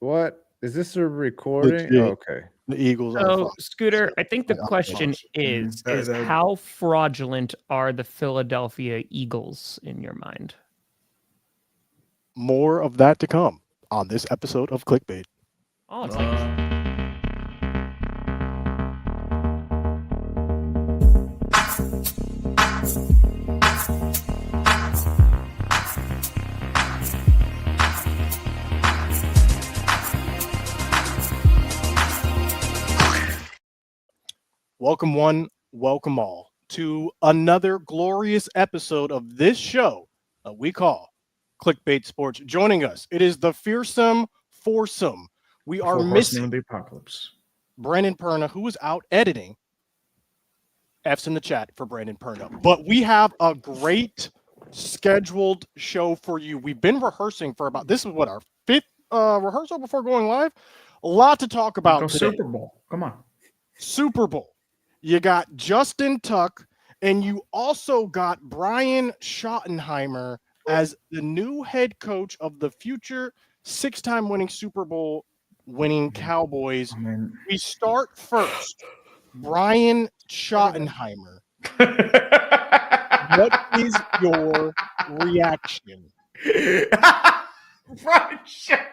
What is this a recording? Oh, okay. The Eagles So, Scooter, I think the question is how fraudulent are the Philadelphia Eagles in your mind? More of that to come on this episode of Clickbait. Oh, it's like... Welcome one, welcome all to another glorious episode of this show that we call Clickbait Sports. Joining us, it is the fearsome foursome. We are missing the apocalypse. Brandon Perna, who is out editing. F's in the chat for Brandon Perna. But we have a great scheduled show for you. We've been rehearsing for this is what, our fifth rehearsal before going live? A lot to talk about today. Super Bowl. Come on. Super Bowl. You got Justin Tuck, and you also got Brian Schottenheimer as the new head coach of the future six-time winning Super Bowl winning Cowboys. We start first. Brian Schottenheimer. What is your reaction? Brian Schottenheimer.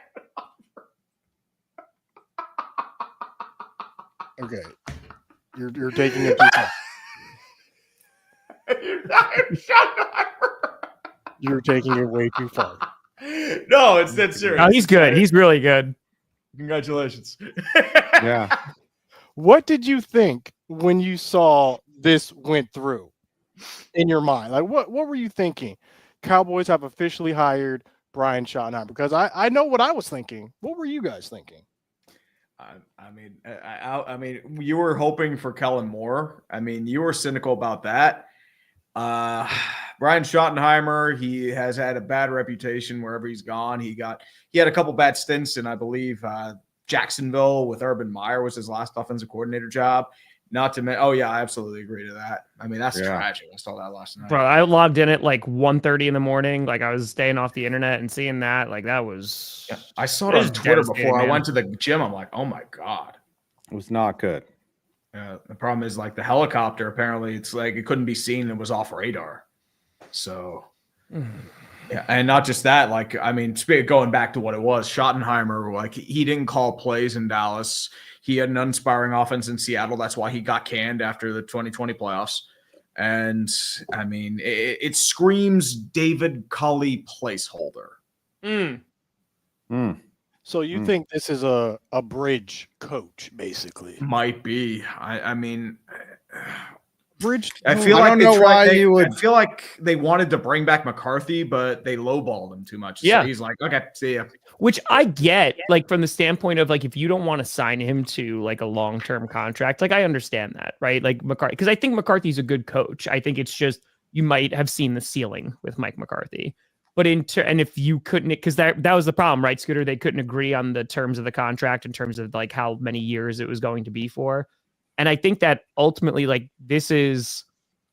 Okay. You're taking it too far. You're taking it way too far. No, it's that serious. No, he's good. He's really good. Congratulations. Yeah. What did you think when you saw this went through in your mind? Like, what were you thinking? Cowboys have officially hired Brian Schottenheimer, because I know what I was thinking. What were you guys thinking? I mean, you were hoping for Kellen Moore. I mean, you were cynical about that. Brian Schottenheimer, he has had a bad reputation wherever he's gone. He had a couple bad stints in, I believe, Jacksonville with Urban Meyer was his last offensive coordinator job. Not to mention, I absolutely agree to that. I mean, that's tragic. I saw that last night. Bro, I logged in at like 1:30 in the morning. Like, I was staying off the internet and seeing that. Like, that was... Yeah, I saw it on Twitter before I went to the gym. I'm like, oh my God. It was not good. The problem is, like, the helicopter, apparently, it's like it couldn't be seen. It was off radar. So, yeah. And not just that, like, I mean, going back to what it was, Schottenheimer, like, he didn't call plays in Dallas. He had an uninspiring offense in Seattle. That's why he got canned after the 2020 playoffs. And, I mean, it screams David Culley placeholder. So you think this is a bridge coach, basically? Might be. I mean, bridge. I feel like I feel like they wanted to bring back McCarthy, but they lowballed him too much. Yeah. So he's like, okay, see ya. Which I get, like, from the standpoint of, like, if you don't want to sign him to, like, a long-term contract, like, I understand that, right? Like, McCarthy, because I think McCarthy's a good coach. I think it's just you might have seen the ceiling with Mike McCarthy. But and if you couldn't, because that was the problem, right, Scooter? They couldn't agree on the terms of the contract in terms of, like, how many years it was going to be for. And I think that ultimately, like, this is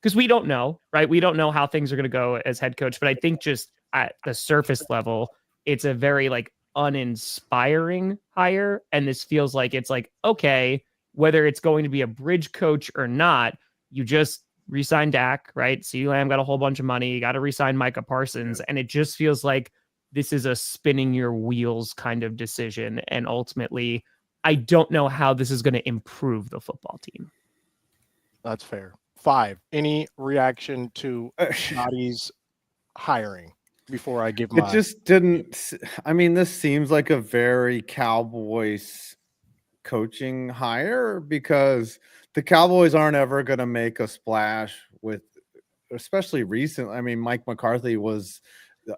because we don't know, right? We don't know how things are going to go as head coach. But I think just at the surface level, it's a very, like, uninspiring hire. And this feels like it's like, okay, whether it's going to be a bridge coach or not, you just re-sign Dak, right? CeeDee Lamb got a whole bunch of money. You got to re-sign Micah Parsons. And it just feels like this is a spinning your wheels kind of decision. And ultimately, I don't know how this is going to improve the football team. That's fair. 5. Any reaction to Schotty's hiring before I give my... It just didn't... I mean, this seems like a very Cowboys coaching hire, because the Cowboys aren't ever going to make a splash with, especially recent. I mean, Mike McCarthy was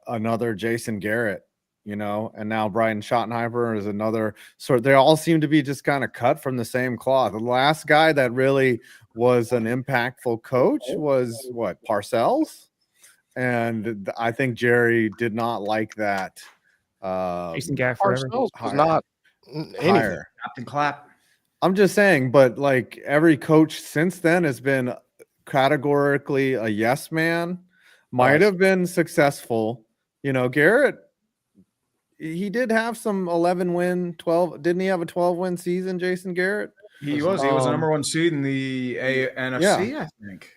another Jason Garrett, you know, and now Brian Schottenheimer is another sort. They all seem to be just kind of cut from the same cloth. The last guy that really was an impactful coach was Parcells, and I think Jerry did not like that. Jason Garrett forever. Parcells was not anything. Captain Clap. I'm just saying, but like every coach since then has been categorically a yes man. Might have been successful. You know, Garrett, he did have some 11-win, 12. Didn't he have a 12-win season, Jason Garrett? He was the number one seed in the NFC, I think.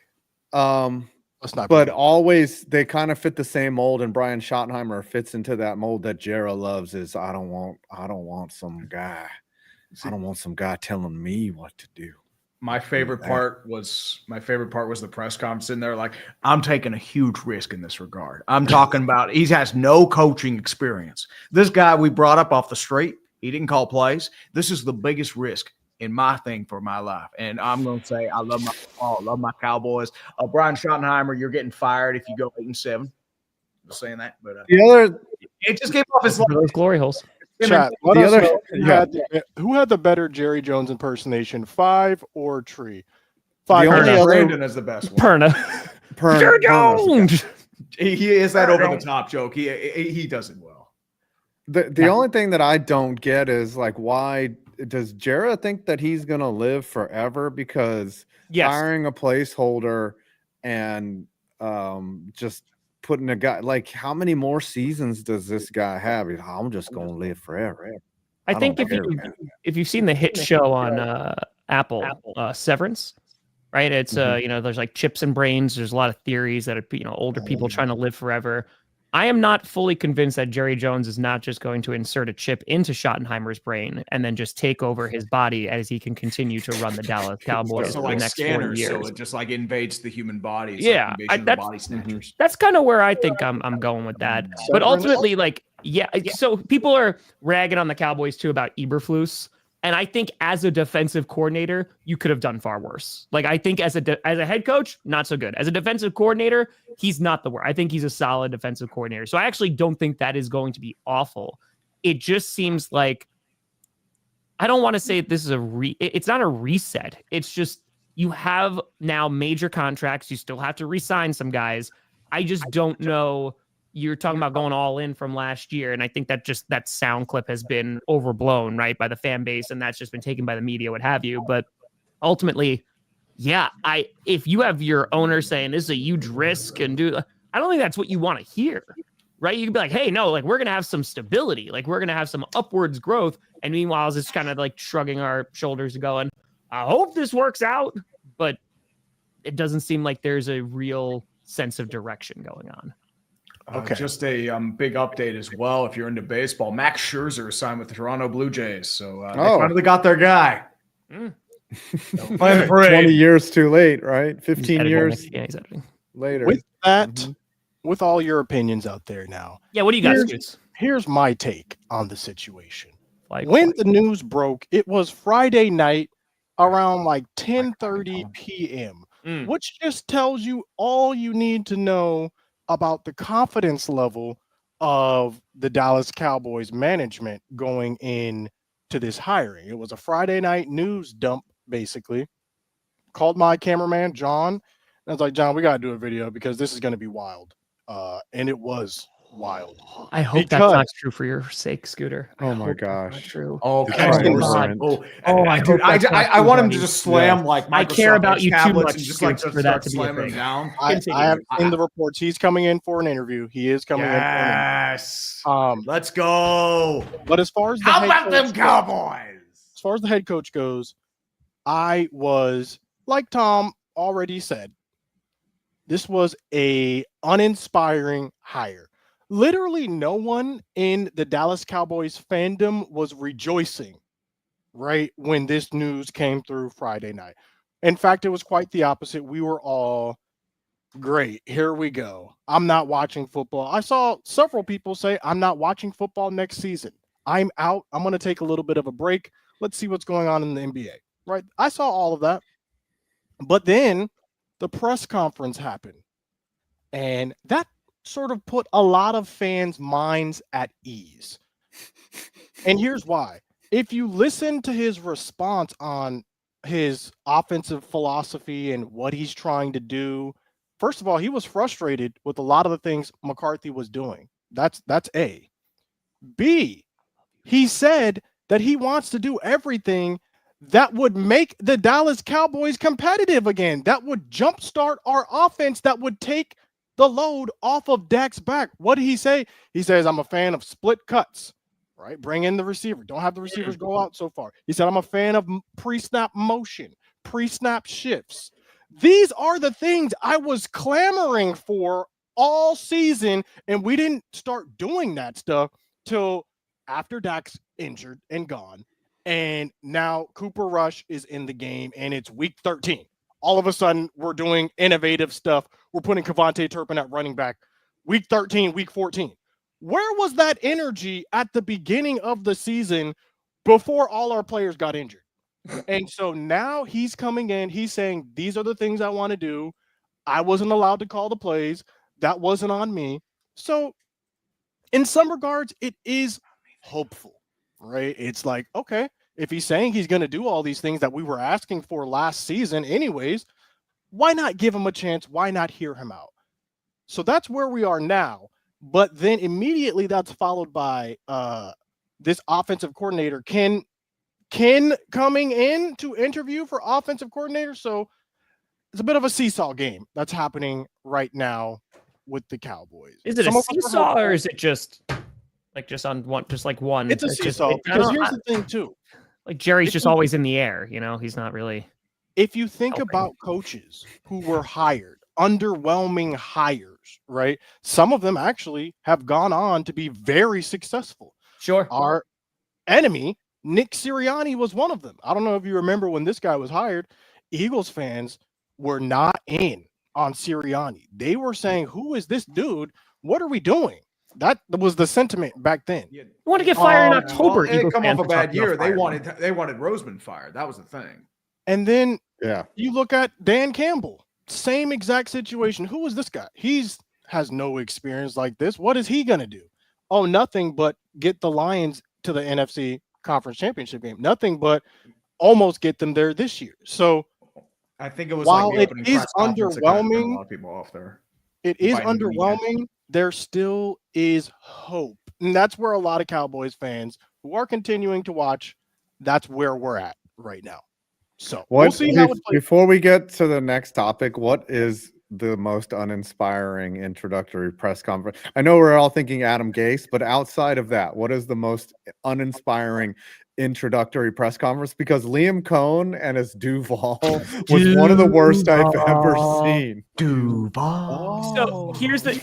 Let's not. But always they kind of fit the same mold, and Brian Schottenheimer fits into that mold that Jarrah loves. Is I don't want some guy. I don't want some guy telling me what to do. My favorite part was the press conference in there. Like, I'm taking a huge risk in this regard. I'm talking about he has no coaching experience. This guy we brought up off the street, he didn't call plays. This is the biggest risk in my thing for my life. And I'm going to say I love my Cowboys. Brian Schottenheimer, you're getting fired if you go 8-7. I'm saying that, but it just came off his those glory holes. Chat, who had the better Jerry Jones impersonation, 5 or Tree? 5. Brandon is the best one. Perna. Jerry Jones. He is that over the top joke. He does it well. The only thing that I don't get is like, why does Jarrah think that he's gonna live forever? Because hiring a placeholder and just putting a guy, like, how many more seasons does this guy have? I'm just gonna live forever. I think if you've seen the hit show on Apple, Severance, right? It's there's like chips and brains. There's a lot of theories that older people trying to live forever. I am not fully convinced that Jerry Jones is not just going to insert a chip into Schottenheimer's brain and then just take over his body as he can continue to run the Dallas Cowboys for the next 40 years. So it just like invades the human body. Yeah, that's kind of where I think I'm going with that. But ultimately, so people are ragging on the Cowboys too about Eberflus. And I think as a defensive coordinator, you could have done far worse. Like, I think as a head coach, not so good. As a defensive coordinator, he's not the worst. I think he's a solid defensive coordinator. So I actually don't think that is going to be awful. It just seems like, I don't want to say this is it's not a reset. It's just, you have now major contracts. You still have to re-sign some guys. I just don't know. You're talking about going all in from last year. And I think that sound clip has been overblown, right, by the fan base. And that's just been taken by the media, what have you. But ultimately, if you have your owner saying this is a huge risk I don't think that's what you want to hear, right? You can be like, hey, no, like, we're going to have some stability. Like, we're going to have some upwards growth. And meanwhile, it's kind of like shrugging our shoulders and going, I hope this works out. But it doesn't seem like there's a real sense of direction going on. Okay. Just a big update as well. If you're into baseball, Max Scherzer signed with the Toronto Blue Jays. So they finally got their guy. Playing the parade. 20 years too late, right? 15 years later. With that, with all your opinions out there now. Yeah, what do you got, Scoots? Here's my take on the situation. When the news broke, it was Friday night around like 10:30 p.m., which just tells you all you need to know about the confidence level of the Dallas Cowboys management going in to this hiring. It was a Friday night news dump, basically. Called my cameraman, John, and I was like, John, we got to do a video because this is going to be wild. And it was wild. I hope that's not true for your sake, Scooter. Oh my gosh. True. Oh, dude, I want him to just slam like Microsoft I care about you too much and just like for that to be slam a him thing. down. I have seen the reports. He's coming in for an interview. He is coming in for an interview. Let's go. But as far as the how about them Cowboys? As far as the head coach goes, I was, like Tom already said, this was a uninspiring hire. Literally no one in the Dallas Cowboys fandom was rejoicing, right, when this news came through Friday night. In fact, it was quite the opposite. We were all, great, here we go. I'm not watching football. I saw several people say, I'm not watching football next season. I'm out. I'm going to take a little bit of a break. Let's see what's going on in the NBA, right? I saw all of that. But then the press conference happened, and that sort of put a lot of fans' minds at ease. And here's why. If you listen to his response on his offensive philosophy and what he's trying to do, first of all, he was frustrated with a lot of the things McCarthy was doing. That's A. B, he said that he wants to do everything that would make the Dallas Cowboys competitive again, that would jumpstart our offense, that would take the load off of Dak's back. What did he say? He says, I'm a fan of split cuts, right? Bring in the receiver. Don't have the receivers go out so far. He said, I'm a fan of pre-snap motion, pre-snap shifts. These are the things I was clamoring for all season, and we didn't start doing that stuff till after Dak's injured and gone. And now Cooper Rush is in the game, and it's week 13. All of a sudden, we're doing innovative stuff. We're putting Kevontae Turpin at running back. Week 13, week 14. Where was that energy at the beginning of the season before all our players got injured? And so now he's coming in. He's saying, these are the things I want to do. I wasn't allowed to call the plays. That wasn't on me. So in some regards, it is hopeful, right? It's like, okay, if he's saying he's going to do all these things that we were asking for last season anyways, why not give him a chance? Why not hear him out? So that's where we are now. But then immediately that's followed by this offensive coordinator, Ken coming in to interview for offensive coordinator. So it's a bit of a seesaw game that's happening right now with the Cowboys. Is it a seesaw or is it just on one, just like one? It's a seesaw because here's the thing too. Like Jerry's just always in the air, he's not really. If you think about coaches who were hired, underwhelming hires, right? Some of them actually have gone on to be very successful. Sure. Our enemy, Nick Sirianni, was one of them. I don't know if you remember when this guy was hired, Eagles fans were not in on Sirianni. They were saying, who is this dude? What are we doing? That was the sentiment back then. You want to get fired in October. They come off a bad year. They wanted Roseman fired. That was the thing. And then you look at Dan Campbell, same exact situation. Who is this guy? Has no experience like this. What is he going to do? Oh, nothing but get the Lions to the NFC Conference Championship game. Nothing but almost get them there this year. So I think it was while like it is underwhelming, a lot of people off there. It is underwhelming. There still is hope. And that's where a lot of Cowboys fans who are continuing to watch, that's where we're at right now. So we'll see how it plays. Before we get to the next topic, what is the most uninspiring introductory press conference? I know we're all thinking Adam Gase, but outside of that, what is the most uninspiring introductory press conference? Because Liam Cohn and his Duval was one of the worst I've ever seen. Duval. So here's the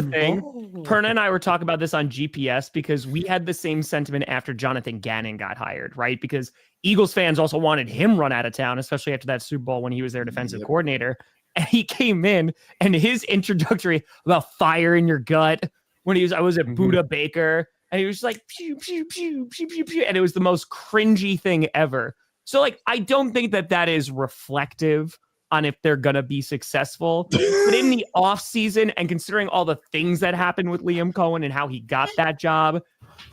thing. Perna and I were talking about this on GPS because we had the same sentiment after Jonathan Gannon got hired, right? Because Eagles fans also wanted him run out of town, especially after that Super Bowl when he was their defensive coordinator. And he came in and his introductory about fire in your gut when I was at Buda Baker. And he was just like, pew, pew, pew, pew, pew, pew. And it was the most cringy thing ever. So, like, I don't think that is reflective on if they're going to be successful. But in the offseason and considering all the things that happened with Liam Cohen and how he got that job,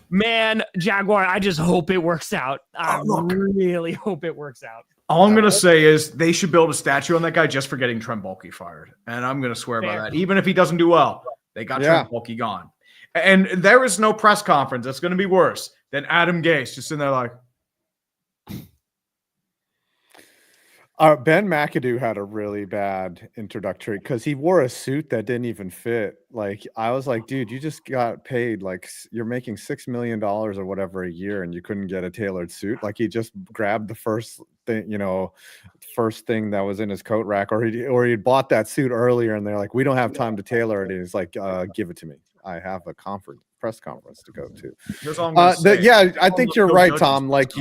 man, Jaguar, I just hope it works out. I really hope it works out. All I'm going to say is they should build a statue on that guy just for getting Trent Baalke fired. And I'm going to swear by that. Even if he doesn't do well, they got Trent Baalke gone. And there is no press conference that's going to be worse than Adam Gase just sitting there like. Ben McAdoo had a really bad introductory because he wore a suit that didn't even fit. Like, I was like, dude, you just got paid. Like, you're making $6 million or whatever a year and you couldn't get a tailored suit. Like, he just grabbed the first thing that was in his coat rack, or he bought that suit earlier and they're like, we don't have time to tailor it. And he's like, give it to me. I have a press conference to go to. I think you're right, Tom. Like,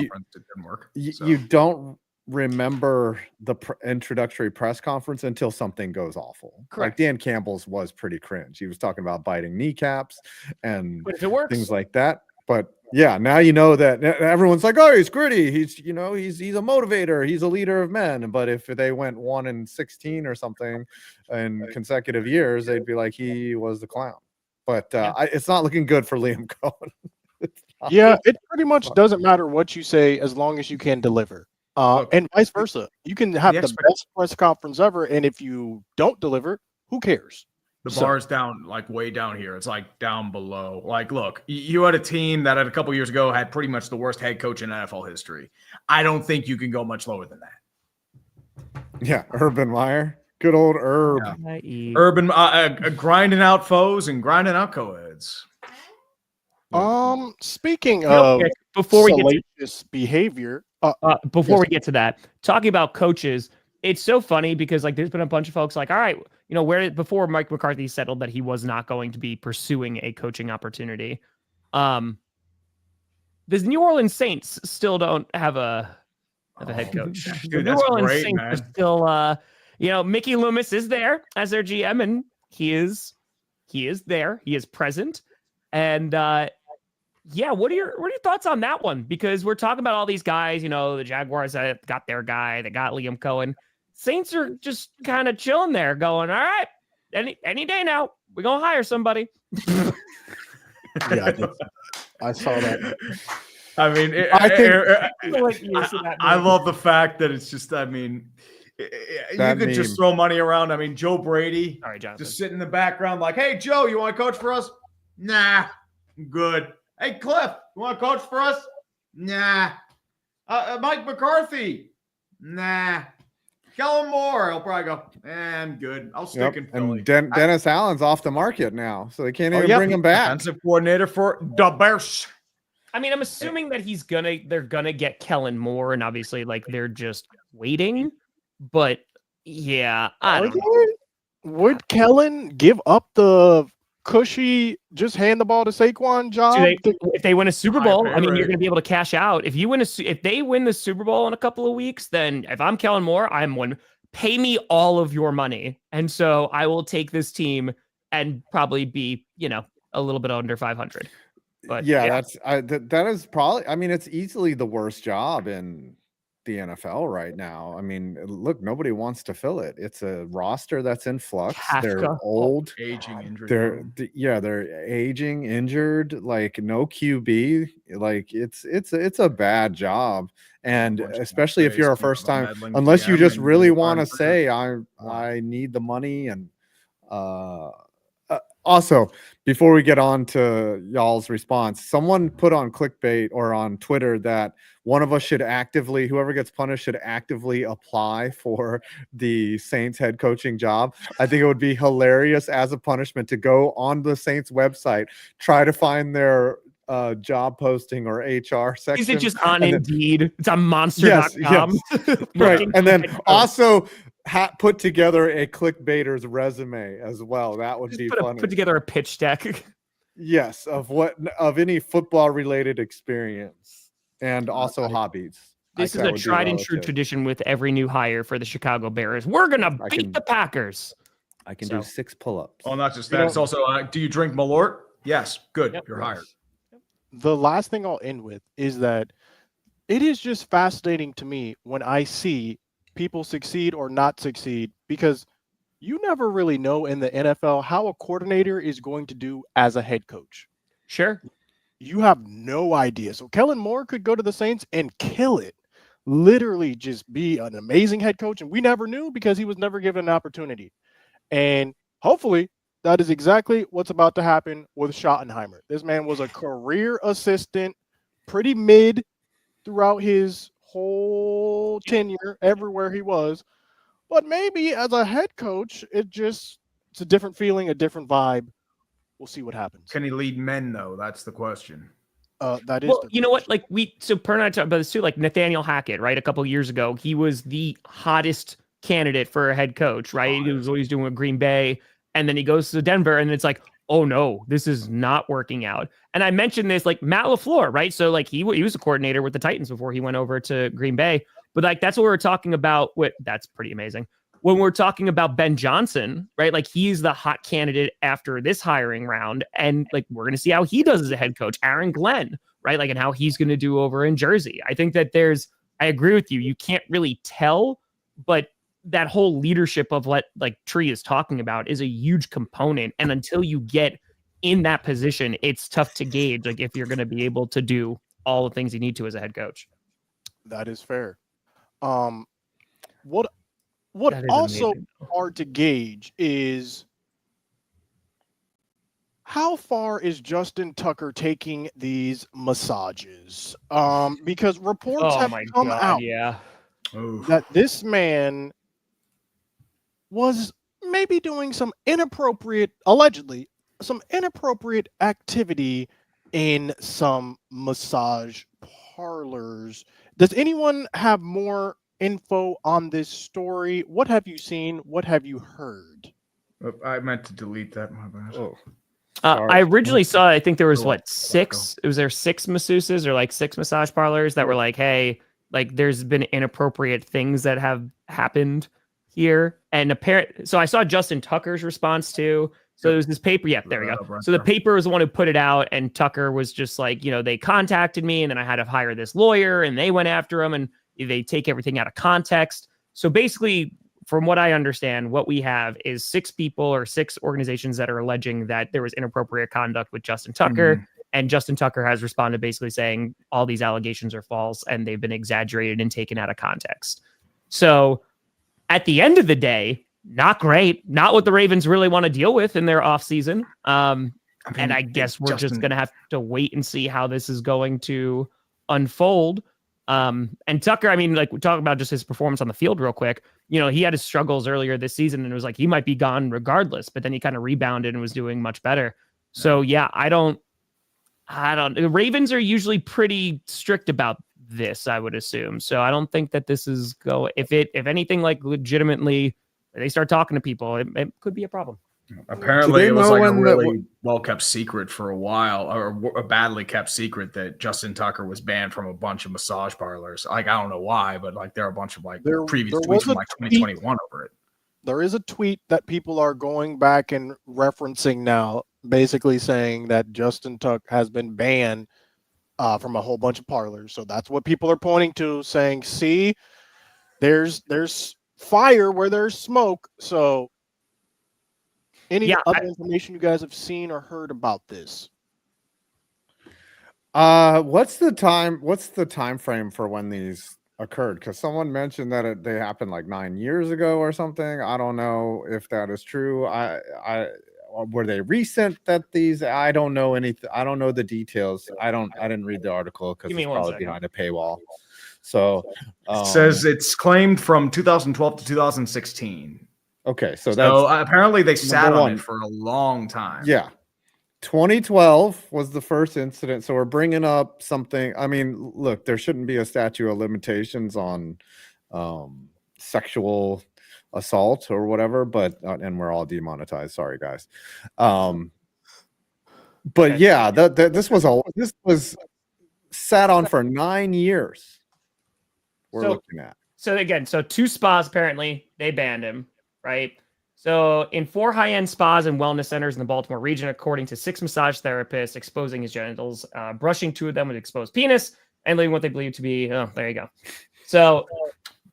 you don't remember the introductory press conference until something goes awful. Correct. Like Dan Campbell's was pretty cringe. He was talking about biting kneecaps and things like that. But yeah, now you know that everyone's like, oh, he's gritty. He's a motivator. He's a leader of men. But if they went 1-16 or something in consecutive years, they'd be like, he was the clown. But it's not looking good for Liam Cohen. It pretty much doesn't matter what you say as long as you can deliver. And vice versa. You can have the best press conference ever, and if you don't deliver, who cares? The bar is down, like way down here. It's like down below. Like, look, you had a team that a couple years ago had pretty much the worst head coach in NFL history. I don't think you can go much lower than that. Yeah, Urban Meyer. Good old Herb. Yeah. Urban grinding out foes and grinding out co-eds. Speaking Real of quick, before we get to salacious behavior, before we get to that, talking about coaches, it's so funny because like there's been a bunch of folks like, all right, you know, where before Mike McCarthy settled that he was not going to be pursuing a coaching opportunity. The New Orleans Saints still don't have a head coach. Dude, The New that's Orleans great, Saints man. are still you know, Mickey Loomis is there as their GM, and he is there. He is present. And yeah, what are your thoughts on that one? Because we're talking about all these guys, you know, the Jaguars got their guy, they got Liam Cohen. Saints are just kind of chilling there, going, all right, any day now, we're gonna hire somebody. yeah, I saw that. I mean, I love the fact that it's just, I mean, you could just throw money around. I mean, Joe Brady, just sit in the background like, hey, Joe, you want to coach for us? Nah, I'm good. Hey, Cliff, you want to coach for us? Nah. Mike McCarthy? Nah. Kellen Moore, he'll probably go, I'm good. I'll stick in Philly. And Dennis Allen's off the market now, so they can't even bring him back. Defensive coordinator for the Bears. I mean, I'm assuming that they're gonna get Kellen Moore, and obviously, like they're just waiting. But yeah, I don't know. Would Kellen give up the cushy, just hand the ball to Saquon job? If they win a Super Bowl, I mean, you're going to be able to cash out. If they win the Super Bowl in a couple of weeks, then if I'm Kellen Moore, I'm one. Pay me all of your money, and so I will take this team and probably be, you know, a little bit under 500. But yeah. That is probably. I mean, it's easily the worst job in the NFL right now. I mean, look, nobody wants to fill it. It's a roster that's in flux. They're old, aging, injured. They're aging, injured. Like no QB. Like it's a bad job, and especially if you're a first time, unless you just really want to say I need the money and. Also, before we get on to y'all's response, someone put on Clickbait or on Twitter that one of us whoever gets punished should actively apply for the Saints head coaching job. I think it would be hilarious as a punishment to go on the Saints website, try to find their job posting or HR section. Is it just on Indeed? It's on monster.com. Yes. Right. And then also put together a clickbaiter's resume as well. That would be funny. Put together a pitch deck. Yes, of any football related experience and also hobbies. This is a tried and true tradition with every new hire for the Chicago Bears. We're gonna beat the Packers. I can do 6 pull-ups. Oh, not just that. It's also, do you drink Malort? Yes. Good. Yep. You're hired. The last thing I'll end with is that it is just fascinating to me when I see people succeed or not succeed, because you never really know in the NFL how a coordinator is going to do as a head coach. Sure. You have no idea. So Kellen Moore could go to the Saints and kill it. Literally just be an amazing head coach. And we never knew because he was never given an opportunity. And hopefully that is exactly what's about to happen with Schottenheimer. This man was a career assistant, pretty mid throughout his whole tenure, everywhere he was. But maybe as a head coach, it's a different feeling, a different vibe. We'll see what happens. Can he lead men, though? That's the question. That is. Well, you know what? Like Per and I talked about this too. Like Nathaniel Hackett, right? A couple of years ago, he was the hottest candidate for a head coach, right? He was always doing with Green Bay, and then he goes to Denver, and it's like, oh no, this is not working out. And I mentioned this, like Matt LaFleur, right? So like he was a coordinator with the Titans before he went over to Green Bay. But like that's what we're talking about. That's pretty amazing. When we're talking about Ben Johnson, right? Like he's the hot candidate after this hiring round. And like we're going to see how he does as a head coach. Aaron Glenn, right? Like and how he's going to do over in Jersey. I think that I agree with you. You can't really tell, but that whole leadership of what like Tree is talking about is a huge component. And until you get in that position, it's tough to gauge like if you're going to be able to do all the things you need to as a head coach. That is fair. What also hard to gauge is how far is Justin Tucker taking these massages? Because reports have come out that this man was maybe doing allegedly, some inappropriate activity in some massage parlors. Does anyone have more info on this story? What have you seen? What have you heard? I meant to delete that. My bad. Oh, I originally saw, I think there was Go on. six. It was there 6 masseuses or like 6 massage parlors that were like, hey, like there's been inappropriate things that have happened here. And so I saw Justin Tucker's response too. So there was this paper. Yeah, there we go. Right So the there. paper was the one who put it out, and Tucker was just like, they contacted me, and then I had to hire this lawyer, and they went after him, and they take everything out of context. So basically, from what I understand, what we have is 6 people or 6 organizations that are alleging that there was inappropriate conduct with Justin Tucker. And Justin Tucker has responded basically saying all these allegations are false and they've been exaggerated and taken out of context. So at the end of the day, not great. Not what the Ravens really want to deal with in their offseason. And I guess we're just going to have to wait and see how this is going to unfold. And Tucker, I mean, like we talk about just his performance on the field real quick. He had his struggles earlier this season and it was like he might be gone regardless, but then he kind of rebounded and was doing much better. So yeah, I don't. The Ravens are usually pretty strict about this, I would assume. So I don't think that this is if anything, like legitimately they start talking to people, it could be a problem. Apparently, it was like a really well-kept secret for a while, or a badly kept secret that Justin Tucker was banned from a bunch of massage parlors. Like, I don't know why, but like there are a bunch of like previous tweets from like 2021 over it. There is a tweet that people are going back and referencing now, basically saying that Justin Tuck has been banned from a whole bunch of parlors. So that's what people are pointing to, saying, see, there's fire where there's smoke. So any other information you guys have seen or heard about this? What's the time frame for when these occurred? Because someone mentioned that they happened like 9 years ago or something. I don't know if that is true. Were they recent that these? I don't know anything. I don't know the details. I didn't read the article because it's probably behind a paywall. So it says it's claimed from 2012 to 2016. Okay, so apparently they sat on it for a long time. Yeah. 2012 was the first incident. So we're bringing up something. I mean, look, there shouldn't be a statute of limitations on sexual assault or whatever, but and we're all demonetized. Sorry, guys. But yeah, this was sat on for 9 years. We're looking at. So again, 2 spas apparently they banned him, right? So in 4 high-end spas and wellness centers in the Baltimore region, according to 6 massage therapists, exposing his genitals, brushing 2 of them with exposed penis, and leaving what they believe to be, there you go. So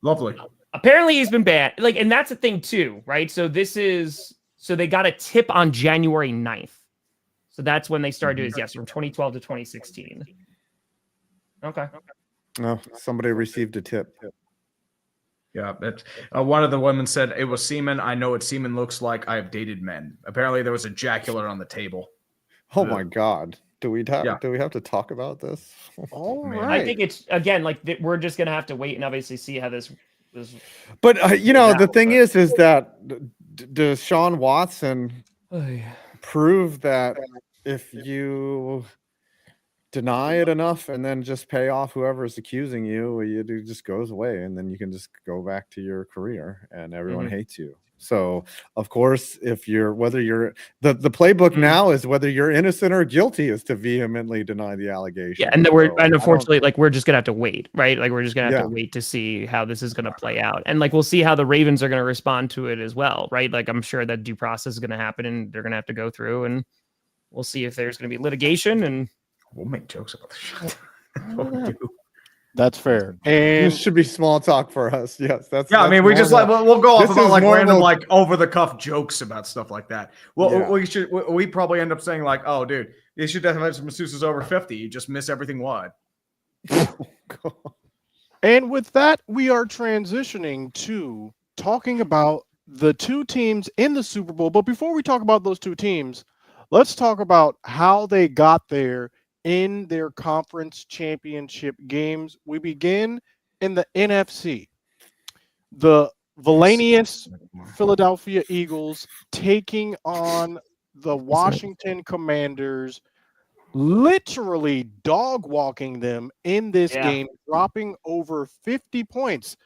lovely. Apparently he's been banned. Like, and that's the thing too, right? So they got a tip on January 9th. So that's when they started doing this, from 2012 to 2016. Okay. No, somebody received a tip. Yeah, that's one of the women said it was semen. I know what semen looks like. I have dated men. Apparently, there was ejaculate on the table. Oh my God! Do we have to talk about this? All right. I think it's again like we're just gonna have to wait and obviously see how this. But the thing is that does Sean Watson prove that if you deny it enough and then just pay off whoever is accusing you, it just goes away and then you can just go back to your career and everyone hates you. So of course, the playbook now is whether you're innocent or guilty is to vehemently deny the allegation. Yeah, and unfortunately, like we're just gonna have to wait, right? Like we're just gonna have to wait to see how this is gonna play out, and like we'll see how the Ravens are gonna respond to it as well, right? Like I'm sure that due process is gonna happen, and they're gonna have to go through, and we'll see if there's gonna be litigation, and we'll make jokes about this shit. That's what we do. That's fair. And this should be small talk for us. Yes, that's I mean, we normal. just like we'll go off about like random like over the cuff jokes about stuff like that. Well, we probably end up saying like, oh, dude, you should definitely have some masseuses over 50. You just miss everything wide. And with that, we are transitioning to talking about the 2 teams in the Super Bowl. But before we talk about those 2 teams, let's talk about how they got there in their conference championship games. We begin in the NFC. The Villainous Philadelphia Eagles taking on the Washington Commanders, literally dog walking them in this game, dropping over 50 points.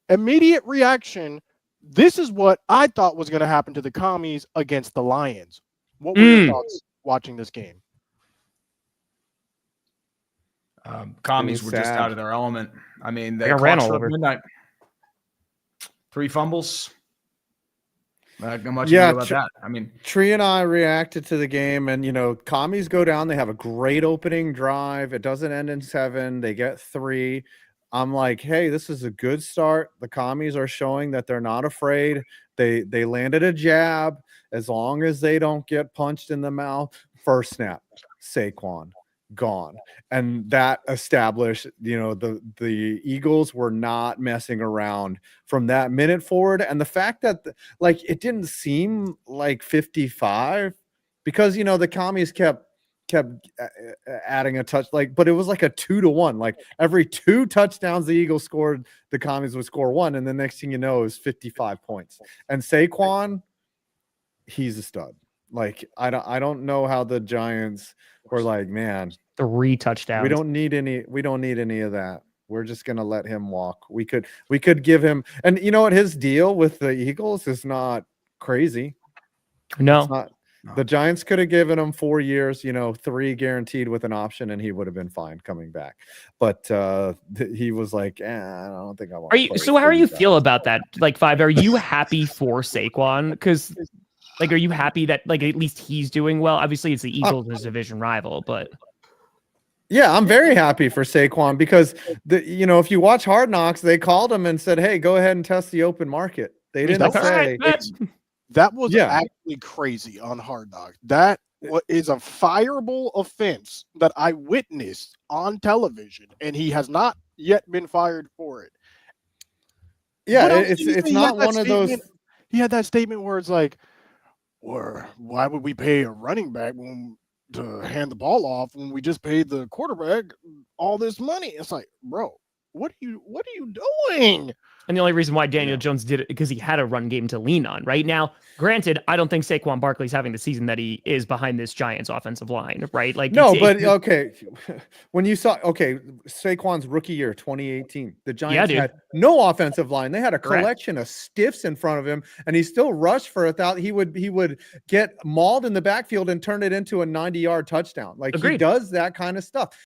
Immediate reaction. This is what I thought was going to happen to the Commies against the Lions. What were your thoughts watching this game? Commies were just sad. out of their element. I mean, they got ran clocked all for over. midnight. 3 fumbles. Not much Yeah, about that. I mean, Tree and I reacted to the game, and commies go down. They have a great opening drive. It doesn't end in 7. They get 3. I'm like, hey, this is a good start. The commies are showing that they're not afraid. They landed a jab. As long as they don't get punched in the mouth, first snap, Saquon gone. And that established, the Eagles were not messing around from that minute forward. And the fact that it didn't seem like 55 because, the commies kept adding a touch, but it was like a 2-1. Like every 2 touchdowns the Eagles scored, the commies would score 1. And the next thing you know, it was 55 points. And Saquon, he's a stud. Like, I don't know how the Giants were like, man, 3 touchdowns. we don't need any of that. We're just gonna let him walk. We could give him, and you know what, his deal with the Eagles is not crazy. No. It's not. The Giants could have given him 4 years, 3 guaranteed with an option, and he would have been fine coming back. But he was like, I don't think I want. So how are you feel about that? Like, 5, are you happy for Saquon? Because are you happy that at least he's doing well? Obviously, it's the Eagles, his division rival, but yeah, I'm very happy for Saquon because if you watch Hard Knocks, they called him and said, hey, go ahead and test the open market. They didn't say. That was actually crazy on Hard Knocks. That is a fireable offense that I witnessed on television, and he has not yet been fired for it. Yeah, it's not one of those. He had that statement where it's like, or why would we pay a running back to hand the ball off when we just paid the quarterback all this money? It's like, bro, what are you doing? And the only reason why Daniel Jones did it because he had a run game to lean on. Right now, granted, I don't think Saquon Barkley's having the season that he is behind this Giants offensive line, right? Okay. When you saw Saquon's rookie year, 2018, the Giants had no offensive line. They had a collection of stiffs in front of him, and he still rushed for 1,000. He would get mauled in the backfield and turn it into a 90-yard touchdown. He does that kind of stuff.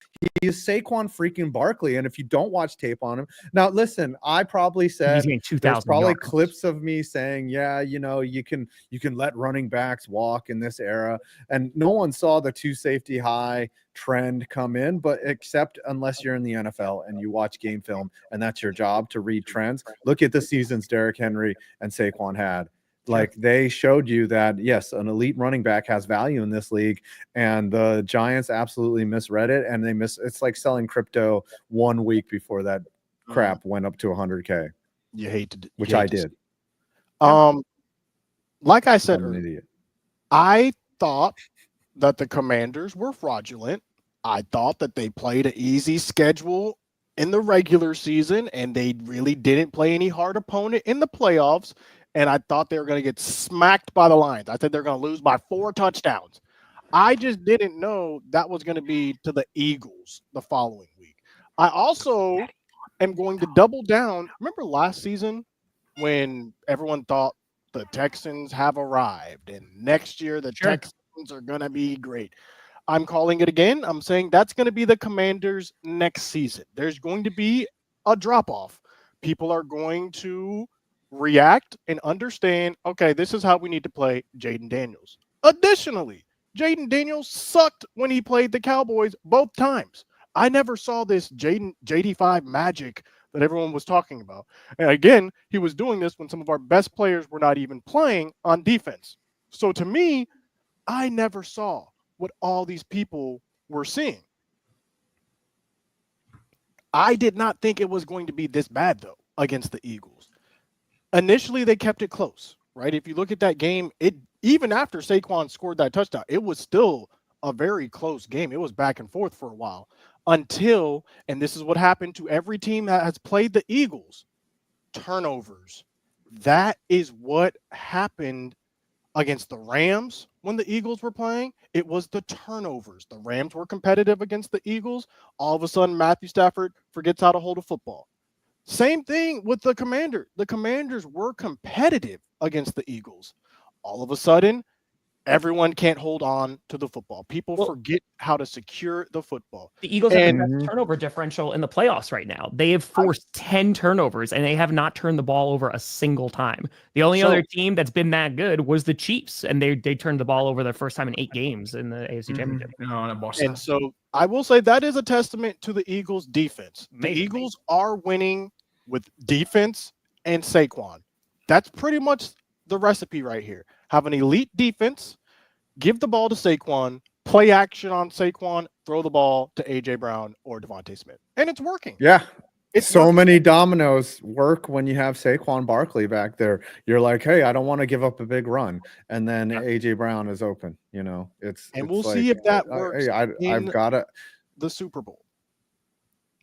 He is Saquon freaking Barkley, and if you don't watch tape on him, now listen, I probably said there's probably yards. Clips of me saying, you can let running backs walk in this era, and no one saw the 2 safety high trend come in, but except unless you're in the NFL and you watch game film, and that's your job to read trends. Look at the seasons Derrick Henry and Saquon had. They showed you that, yes, an elite running back has value in this league, and the Giants absolutely misread it, and it's like selling crypto 1 week before that crap went up to 100K. You hate to, which I did. Like I said, I'm an idiot. I thought that the Commanders were fraudulent. I thought that they played an easy schedule in the regular season, and they really didn't play any hard opponent in the playoffs. And I thought they were going to get smacked by the Lions. I said they're going to lose by 4 touchdowns. I just didn't know that was going to be to the Eagles the following week. I also am going to double down. Remember last season when everyone thought the Texans have arrived and next year the Texans are going to be great? I'm calling it again. I'm saying that's going to be the Commanders next season. There's going to be a drop-off. People are going to react and understand, okay, this is how we need to play Jaden Daniels. Additionally, Jaden Daniels sucked when he played the Cowboys both times. I never saw this JD5 magic that everyone was talking about. And again, he was doing this when some of our best players were not even playing on defense. So to me, I never saw what all these people were seeing. I did not think it was going to be this bad, though, against the Eagles. Initially, they kept it close, right? If you look at that game, even after Saquon scored that touchdown, it was still a very close game. It was back and forth for a while until, and this is what happened to every team that has played the Eagles, turnovers. That is what happened against the Rams when the Eagles were playing. It was the turnovers. The Rams were competitive against the Eagles. All of a sudden, Matthew Stafford forgets how to hold a football. Same thing with the Commanders. The Commanders were competitive against the Eagles. All of a sudden, everyone can't hold on to the football. People forget how to secure the football. The Eagles have the best turnover differential in the playoffs right now. They have forced 10 turnovers, and they have not turned the ball over a single time. The only other team that's been that good was the Chiefs, and they turned the ball over the first time in 8 games in the AFC Championship. And so I will say that is a testament to the Eagles' defense. The Eagles are winning with defense and Saquon. That's pretty much the recipe right here. Have an elite defense, give the ball to Saquon, play action on Saquon, throw the ball to A.J. Brown or Devontae Smith. And it's working. Yeah. It's so working. many dominoes work when you have Saquon Barkley back there. You're like, hey, I don't want to give up a big run. And then A.J. Brown is open. You know, we'll see if that works. I've got it. The Super Bowl.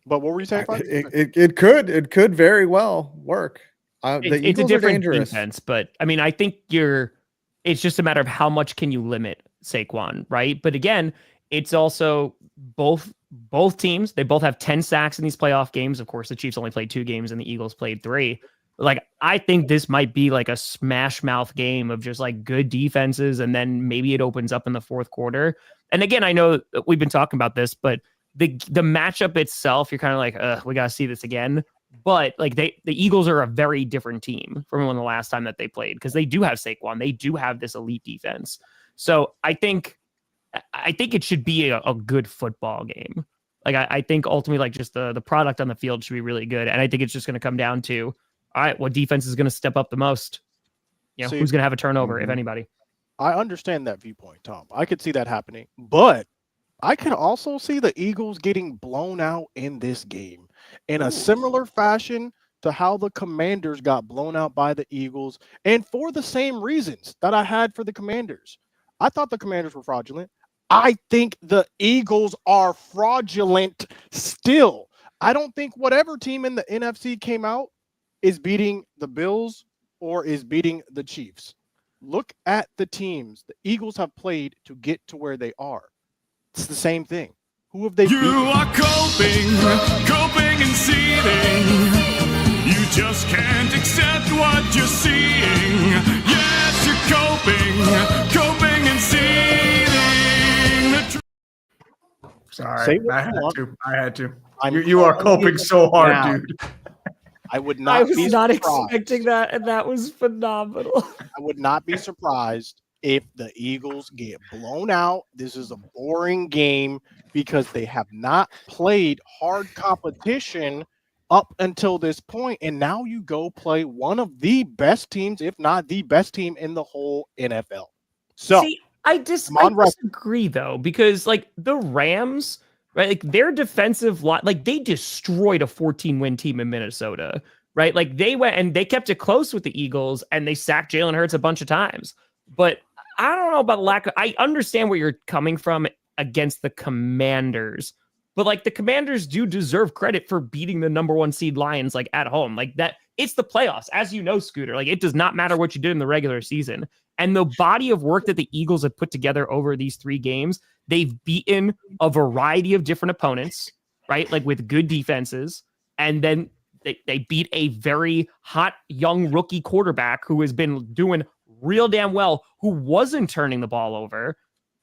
But what were you saying? It could very well work. It's a different defense, but I mean, I think it's just a matter of how much can you limit Saquon, right? But again, it's also both teams. They both have 10 sacks in these playoff games. Of course, the Chiefs only played 2 games and the Eagles played 3. Like, I think this might be like a smash mouth game of just like good defenses, and then maybe it opens up in the fourth quarter. And again, I know we've been talking about this, but the matchup itself, you're kind of like, we got to see this again. But like the Eagles are a very different team from when the last time that they played, because they do have Saquon. They do have this elite defense. So I think it should be a good football game. Like I think ultimately, like, just the product on the field should be really good. And I think it's just going to come down to, all right, what defense is going to step up the most? You know, who's going to have a turnover, if anybody? I understand that viewpoint, Tom. I could see that happening. But I can also see the Eagles getting blown out in this game in a similar fashion to how the Commanders got blown out by the Eagles, and for the same reasons that I had for the Commanders. I thought the Commanders were fraudulent. I think the Eagles are fraudulent still. I don't think whatever team in the NFC came out is beating the Bills or is beating the Chiefs. Look at the teams the Eagles have played to get to where they are. It's the same thing. Who have they beaten? You are coping and seething. You just can't accept what you're seeing. Yes, you're coping and seething. Sorry, I had to. You are coping so hard, now. dude. I would not. I was not expecting that, and that was phenomenal. I would not be surprised if the Eagles get blown out. This is a boring game because they have not played hard competition up until this point, and now you go play one of the best teams, if not the best team in the whole NFL. So see, I disagree though, because like the Rams, right? Like their defensive line, like they destroyed a 14-win team in Minnesota, right? Like they went and they kept it close with the Eagles, and they sacked Jalen Hurts a bunch of times. But I don't know about I understand where you're coming from against the Commanders, but like the Commanders do deserve credit for beating the number 1 seed Lions, like at home. Like that, it's the playoffs, as you know, Scooter. Like it does not matter what you did in the regular season. And the body of work that the Eagles have put together over these 3 games, they've beaten a variety of different opponents, right? Like with good defenses. And then they beat a very hot young rookie quarterback who has been doing real damn well, who wasn't turning the ball over.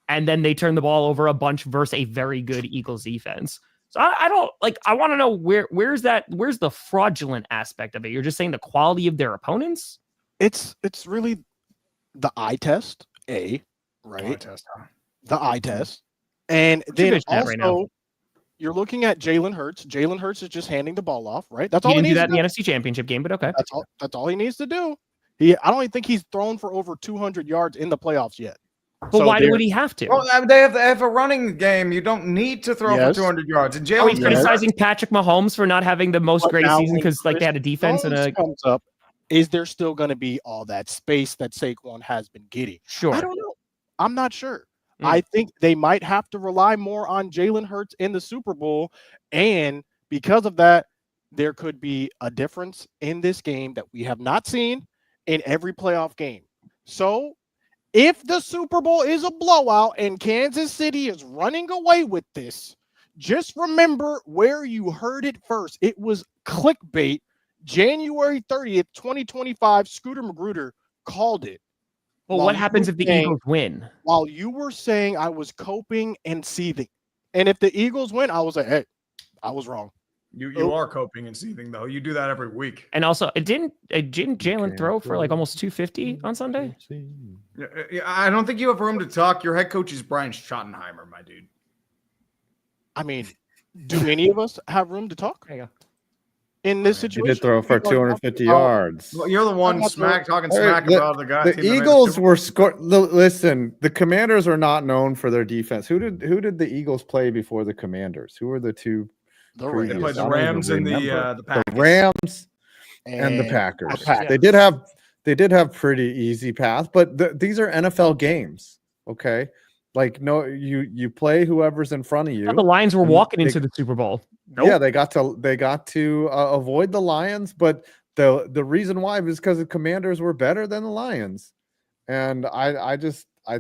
And then they turned the ball over a bunch versus a very good Eagles defense. So I don't like, I want to know where's the fraudulent aspect of it? You're just saying the quality of their opponents? It's really the eye test, right? Eye test, huh? The eye test. And then also you're looking at Jalen Hurts. Jalen Hurts is just handing the ball off, right? That's all he needs to do. He didn't do that in the NFC Championship game, but okay. That's all he needs to do. I don't even think he's thrown for over 200 yards in the playoffs yet. But why would he have to? Well, they have a running game. You don't need to throw for 200 yards. And Are we criticizing Patrick Mahomes for not having the most great season because like they had a defense and a comes up? Is there still going to be all that space that Saquon has been getting? Sure. I don't know. I'm not sure. I think they might have to rely more on Jalen Hurts in the Super Bowl. And because of that, there could be a difference in this game that we have not seen. in every playoff game. So if the Super Bowl is a blowout and Kansas City is running away with this, just remember where you heard it first. It was Clickbait, January 30th, 2025. Scooter Magruder called it. Well, what happens if the Eagles win? While you were saying I was coping and seething. And if the Eagles win, I was like, hey, I was wrong. You are coping and seething, though. You do that every week. And also, didn't Jalen throw for like almost 250 on Sunday? I don't think you have room to talk. Your head coach is Brian Schottenheimer, my dude. I mean, do any of us have room to talk There you go. in this He situation? did throw for 250 yards. Well, you're the one talking smack about the guy. The Eagles were scored. Listen, the Commanders are not known for their defense. Who did the Eagles play before the Commanders? Who were the two? The They Rams. played the I don't even Rams and remember. the Packers. The Rams and the Packers. the Packers. They did have pretty easy path, but these are NFL games. Okay, like no, you play whoever's in front of you. The Lions were And walking into the Super Bowl. Yeah, they got to avoid the Lions, but the reason why was because the Commanders were better than the Lions, and I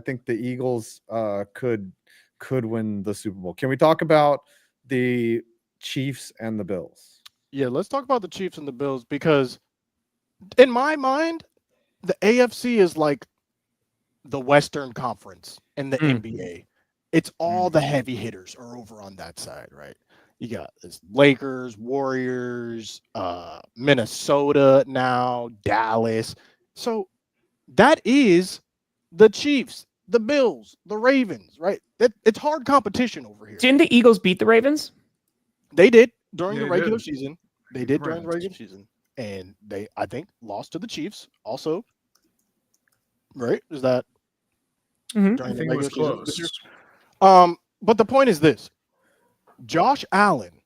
think the Eagles could win the Super Bowl. Can we talk about the Chiefs and the Bills? Yeah, let's talk about the Chiefs and the Bills, because in my mind, the AFC is like the Western Conference in the NBA. It's all the heavy hitters are over on that side, right? You got this Lakers, Warriors, Minnesota now, Dallas. So that is the Chiefs, the Bills, the Ravens, right? It's hard competition over here. Didn't the Eagles beat the Ravens? They did during the They regular did. season. They did during the Correct. regular season. And they, I think, lost to the Chiefs also. Right? Is that Mhm. during I the think it was regular season this year? close. But the point is this: Josh Allen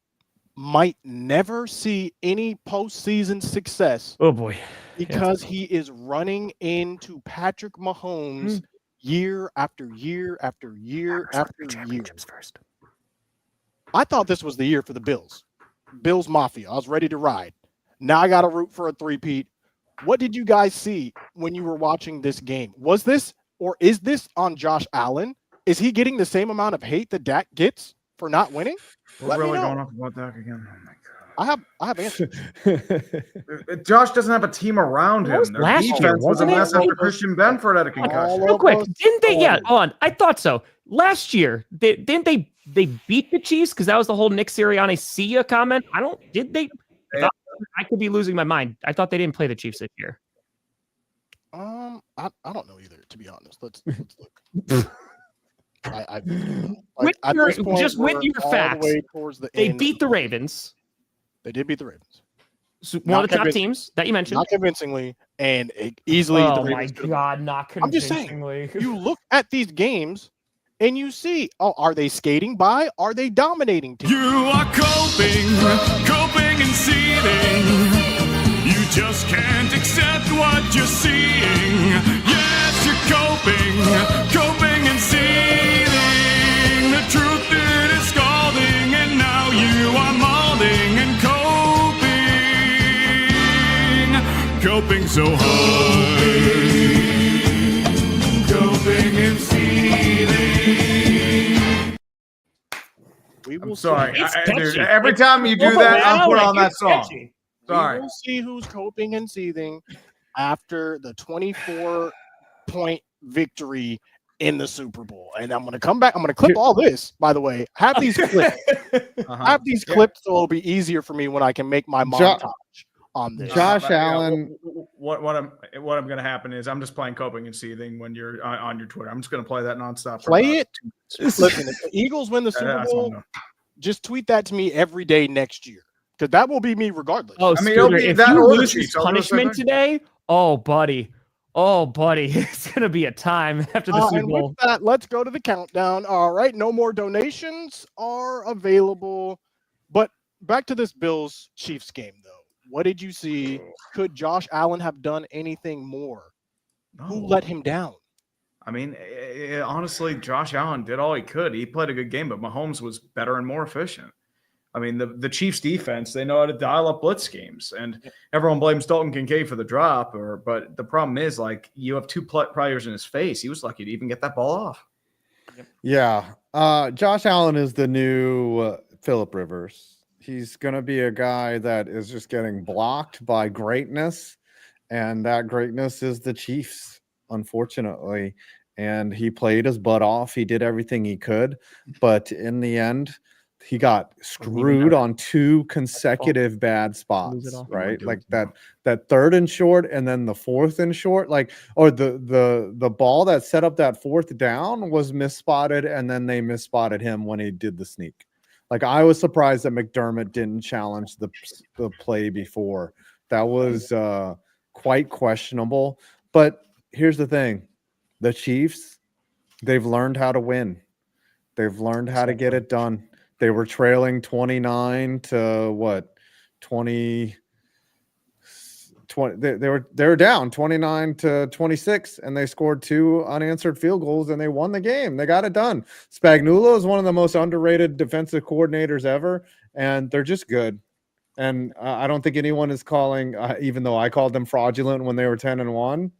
might never see any postseason success Oh boy. because he is running into Patrick Mahomes year after year after year after year. First. I thought this was the year for the Bills. Bills Mafia. I was ready to ride. Now I got to root for a three-peat. What did you guys see when you were watching this game? Was this, or is this on Josh Allen? Is he getting the same amount of hate that Dak gets for not winning? We're Let me really know. going off about that again. Oh my God. I have answers. Josh doesn't have a team around That him. was Their last year, defense was a wasn't it? mess after Christian Benford had a concussion. All Real quick, of us didn't they? Yeah, started. hold on. I thought so. Last year, didn't they beat the Chiefs? Because that was the whole Nick Sirianni see ya comment. Did they? I could be losing my mind. I thought they didn't play the Chiefs this year. I don't know either, to be honest. Let's look. With at your- this point, just with we're your all the facts, way towards the They end. beat the Ravens, They did beat the Ravens. one Not of the top convincing. teams that you mentioned. Not convincingly, and easily. the Oh my Ravens could've won. God, not I'm just saying. convincingly. You look at these games and you see, are they skating by? Are they dominating teams? You are coping and seething. You just can't accept what you're seeing. Yes, you're coping and seething. The truth it is scalding, and now you are molding and coping so hard. Coping and seething. We will I'm sorry. It's Dude, catchy. every time you do that, I'll put on that It's song. catchy. We Sorry. will see who's coping and seething after the 24-point victory in the Super Bowl. And I'm going to come back. I'm going to clip all this, by the way. Have these clips. Have these clips so it'll be easier for me when I can make my montage on this. Josh Allen. What I'm going to happen is I'm just playing coping and seething when you're on your Twitter. I'm just going to play that nonstop. for Play about it. Listen, if the Eagles win the Super that's all Bowl, I know. just tweet that to me every day next year. Because that will be me regardless. Oh, I mean, it'll Scooter, be if that you or the lose Chiefs. this I'll do the same punishment thing. today, oh buddy, it's gonna be a time after the Super And Bowl. with that, let's go to the countdown. All right, no more donations are available. But back to this Bills Chiefs game, though. What did you see? Could Josh Allen have done anything more? Who No. let him down? I mean, honestly, Josh Allen did all he could. He played a good game, but Mahomes was better and more efficient. I mean, the Chiefs defense, they know how to dial up blitz schemes, and everyone blames Dalton Kincaid for the drop. But the problem is, like, you have two players in his face. He was lucky to even get that ball off. Yeah. Josh Allen is the new Phillip Rivers. He's going to be a guy that is just getting blocked by greatness, and that greatness is the Chiefs, unfortunately. And he played his butt off. He did everything he could, but in the end, he got screwed on 2 consecutive bad spots, right? Like that 3rd and short, and then the 4th and short, like, or the ball that set up that 4th down was misspotted, and then they misspotted him when he did the sneak. Like, I was surprised that McDermott didn't challenge the play before. That was quite questionable. But here's the thing. The Chiefs, they've learned how to win. They've learned how to get it done. They were trailing 29 to what? 20 they were down 29 to 26, and they scored 2 unanswered field goals, and they won the game. They got it done. Spagnuolo is one of the most underrated defensive coordinators ever, and they're just good. And I don't think anyone is calling, even though I called them fraudulent when they were 10-1.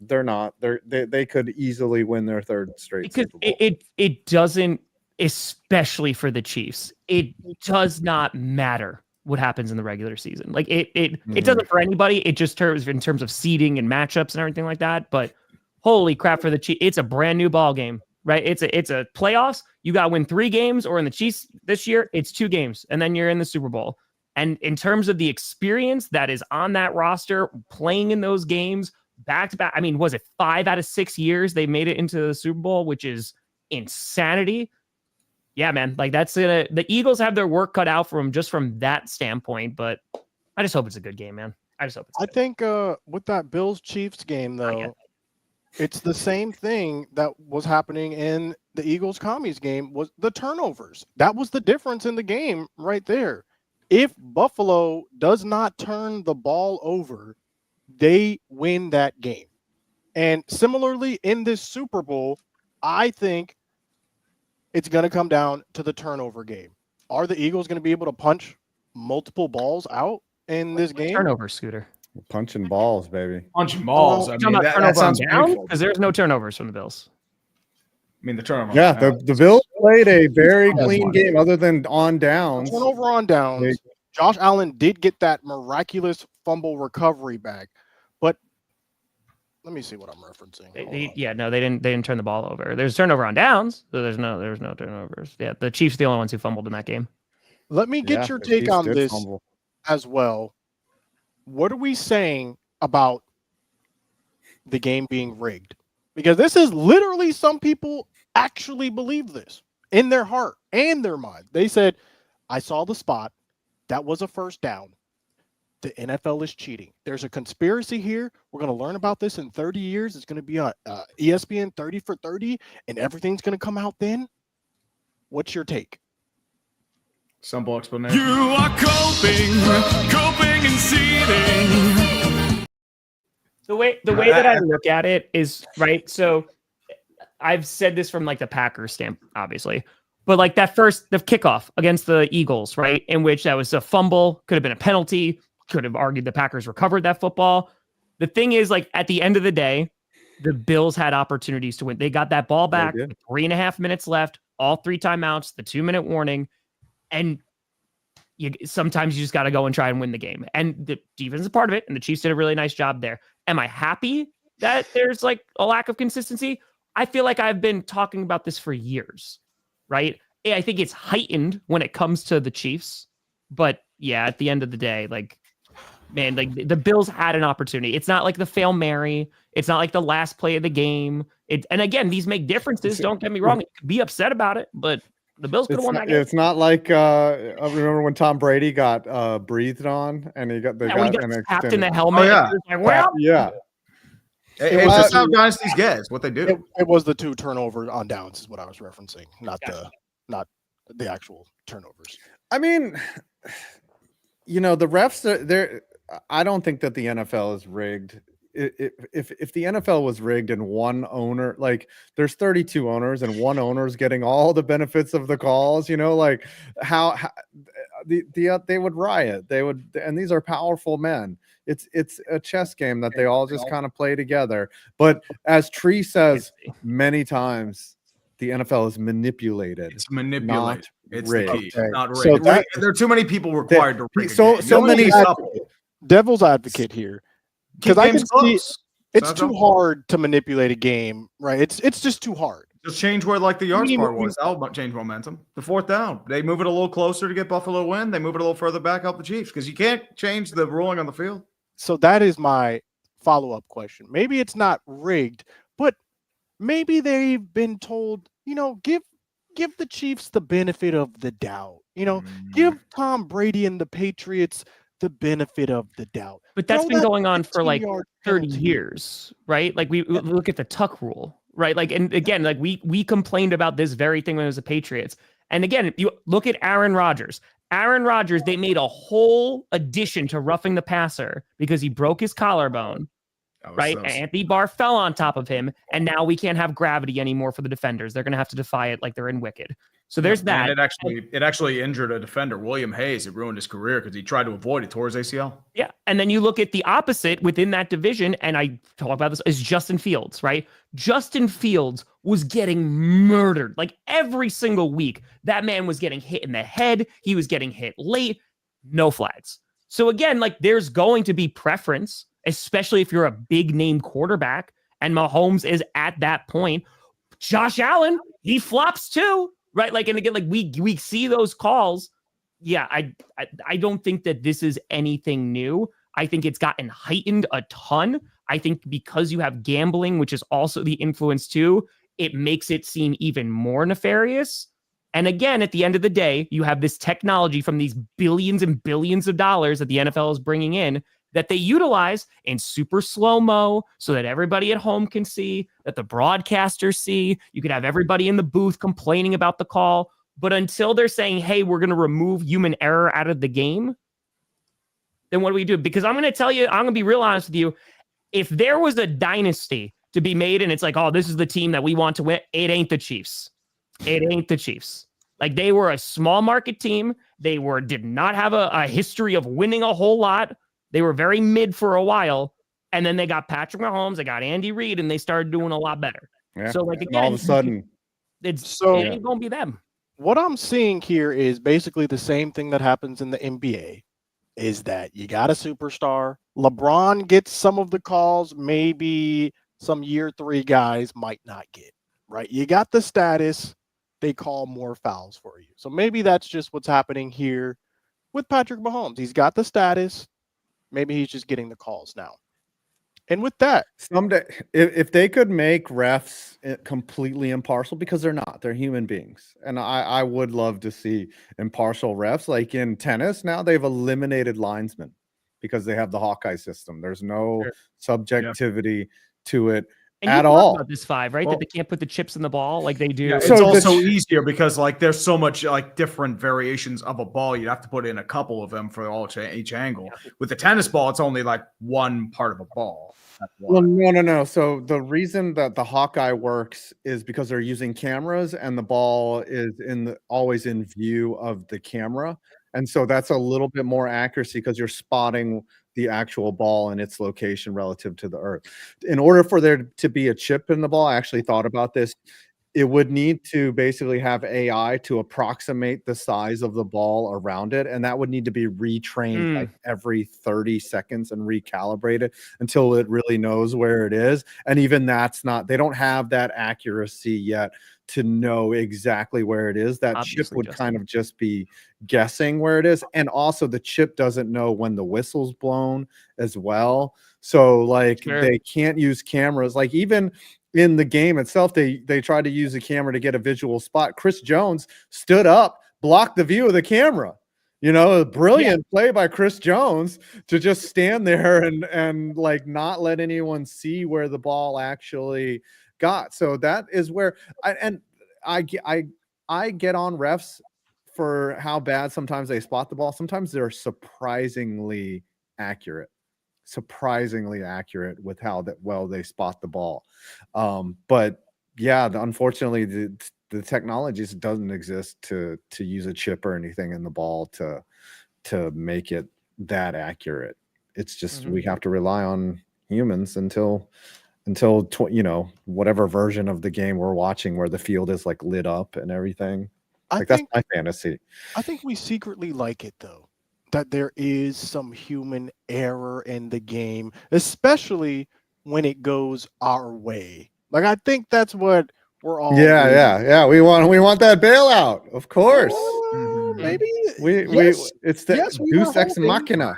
They're not. They could easily win their 3rd straight. Because it doesn't, especially for the Chiefs, it does not matter what happens in the regular season. Like it doesn't for anybody. It just in terms of seeding and matchups and everything like that. But holy crap, for the Chiefs, it's a brand new ball game, right? It's a playoffs. You got to win 3 games, or in the Chiefs this year, it's 2 games, and then you're in the Super Bowl. And in terms of the experience that is on that roster, playing in those games back to back, I mean, was it 5 out of 6 years they made it into the Super Bowl, which is insanity. Yeah, man, like the Eagles have their work cut out for them just from that standpoint, but I just hope it's a good game, man. I just hope it's good. I think with that Bills-Chiefs game, though, it's the same thing that was happening in the Eagles-Commies game, was the turnovers. That was the difference in the game right there. If Buffalo does not turn the ball over, they win that game. And similarly, in this Super Bowl, I think it's going to come down to the turnover game. Are the Eagles going to be able to punch multiple balls out in this game? Turnover, Scooter. Punching balls, baby. Punching balls. I mean, that sounds painful. Because there's no turnovers from the Bills. I mean, the turnover. Yeah, the Bills played a very clean game other than on downs. Turnover on downs. Josh Allen did get that miraculous fumble recovery back. But let me see what I'm referencing. They didn't turn the ball over. There's turnover on downs, so there's no turnovers. Yeah, the Chiefs are the only ones who fumbled in that game. Let me get your take on this as well. What are we saying about the game being rigged? Because this is literally, some people actually believe this in their heart and their mind. They said, I saw the spot. That was a first down. The NFL is cheating. There's a conspiracy here. We're going to learn about this in 30 years. It's going to be on ESPN 30 for 30, and everything's going to come out then. What's your take? Simple explanation. You are coping and seething. The way that I look at it is, right, so I've said this from like the Packers stamp, obviously, but like the kickoff against the Eagles, right, in which that was a fumble, could have been a penalty, could have argued the Packers recovered that football. The thing is, like, at the end of the day, the Bills had opportunities to win. They got that ball back with 3.5 minutes left, all 3 timeouts, the 2-minute warning. And sometimes you just got to go and try and win the game. And the defense is part of it. And the Chiefs did a really nice job there. Am I happy that there's like a lack of consistency? I feel like I've been talking about this for years, right? I think it's heightened when it comes to the Chiefs. But yeah, at the end of the day, like, man, like the Bills had an opportunity. It's not like the Hail Mary. It's not like the last play of the game. And again, these make differences. Don't get me wrong. You could be upset about it, but the Bills could have won that game. It's not like I remember when Tom Brady got breathed on and he got tapped in the helmet. It's just how dynasties get. It's what they do. It was the 2 turnovers on downs is what I was referencing, not the actual turnovers. I mean, the refs, I don't think that the NFL is rigged. if the NFL was rigged and one owner, like there's 32 owners and one owner is getting all the benefits of the calls, like how they would riot. They would, and these are powerful men. It's a chess game that they all just kind of play together. But as Tree says many times, the NFL is manipulated. It's manipulated. It's rigged. the key. It's not rigged. So There are too many people required to rig. So many devil's advocate here, because I can see it's too hard to manipulate a game, right? It's just too hard. Just change where like the yards part was. That'll change momentum. The fourth down, they move it a little closer to get Buffalo win. They move it a little further back, help the Chiefs, because you can't change the ruling on the field. So that is my follow-up question. Maybe it's not rigged, but maybe they've been told, give the Chiefs the benefit of the doubt. Give Tom Brady and the Patriots the benefit of the doubt. But that's been going on for like 30 years, right? Like we look at the Tuck rule, right? Like, and again, like we complained about this very thing when it was the Patriots. And again, you look at Aaron Rodgers. Aaron Rodgers, they made a whole addition to roughing the passer because he broke his collarbone, right? Anthony Barr fell on top of him, and now we can't have gravity anymore for the defenders. They're going to have to defy it like they're in Wicked. So there's that. And it actually injured a defender, William Hayes. It ruined his career because he tried to avoid it, tore his ACL. Yeah, and then you look at the opposite within that division, and I talk about this, is Justin Fields, right? Justin Fields was getting murdered. Like every single week, that man was getting hit in the head. He was getting hit late. No flags. So again, like there's going to be preference, especially if you're a big name quarterback, and Mahomes is at that point. Josh Allen, he flops too. Right. Like, and again, like we see those calls. Yeah. I don't think that this is anything new. I think it's gotten heightened a ton. I think because you have gambling, which is also the influence too, it makes it seem even more nefarious. And again, at the end of the day, you have this technology from these billions and billions of dollars that the NFL is bringing in that they utilize in super slow-mo so that everybody at home can see, that the broadcasters see. You could have everybody in the booth complaining about the call. But until they're saying, hey, we're going to remove human error out of the game, then what do we do? Because I'm going to tell you, I'm going to be real honest with you. If there was a dynasty to be made and it's like, oh, this is the team that we want to win, it ain't the Chiefs. It ain't the Chiefs. Like they were a small market team. They did not have a history of winning a whole lot. They were very mid for a while, and then they got Patrick Mahomes, they got Andy Reid, and they started doing a lot better. Yeah. So, like, again, all of a sudden, it ain't going to be them. What I'm seeing here is basically the same thing that happens in the NBA, is that you got a superstar. LeBron gets some of the calls, maybe some year 3 guys might not get, right? You got the status, they call more fouls for you. So maybe that's just what's happening here with Patrick Mahomes. He's got the status. Maybe he's just getting the calls now. And with that, someday, if they could make refs completely impartial, because they're not, they're human beings. And I would love to see impartial refs. Like in tennis, now they've eliminated linesmen because they have the Hawkeye system. There's no subjectivity to it. And at all. About this 5, right? That they can't put the chips in the ball like they do. Yeah, it's also easier because like there's so much like different variations of a ball. You'd have to put in a couple of them for each angle. Yeah. With the tennis ball, it's only like one part of a ball. Well, no. So the reason that the Hawkeye works is because they're using cameras and the ball is always in view of the camera. And so that's a little bit more accuracy because you're spotting the actual ball and its location relative to the earth. In order for there to be a chip in the ball, I actually thought about this. It would need to basically have AI to approximate the size of the ball around it. And that would need to be retrained like every 30 seconds and recalibrated until it really knows where it is. And even that's not, they don't have that accuracy yet to know exactly where it is. That chip would kind of just be guessing where it is. And also the chip doesn't know when the whistle's blown as well. So like they can't use cameras. Like even in the game itself, they tried to use a camera to get a visual spot. Chris Jones stood up, blocked the view of the camera. You know, a brilliant play by Chris Jones to just stand there and like not let anyone see where the ball actually got. So that is where I get on refs for how bad sometimes they spot the ball. Sometimes they're surprisingly accurate. surprisingly accurate with how well they spot the ball. But yeah, unfortunately, the technology just doesn't exist to use a chip or anything in the ball to make it that accurate. It's just we have to rely on humans until whatever version of the game we're watching where the field is like lit up and everything. That's my fantasy. I think we secretly like it though, that there is some human error in the game, especially when it goes our way. Like I think that's what we're all. Yeah. We want that bailout, of course. Maybe it's the Deus Ex Machina.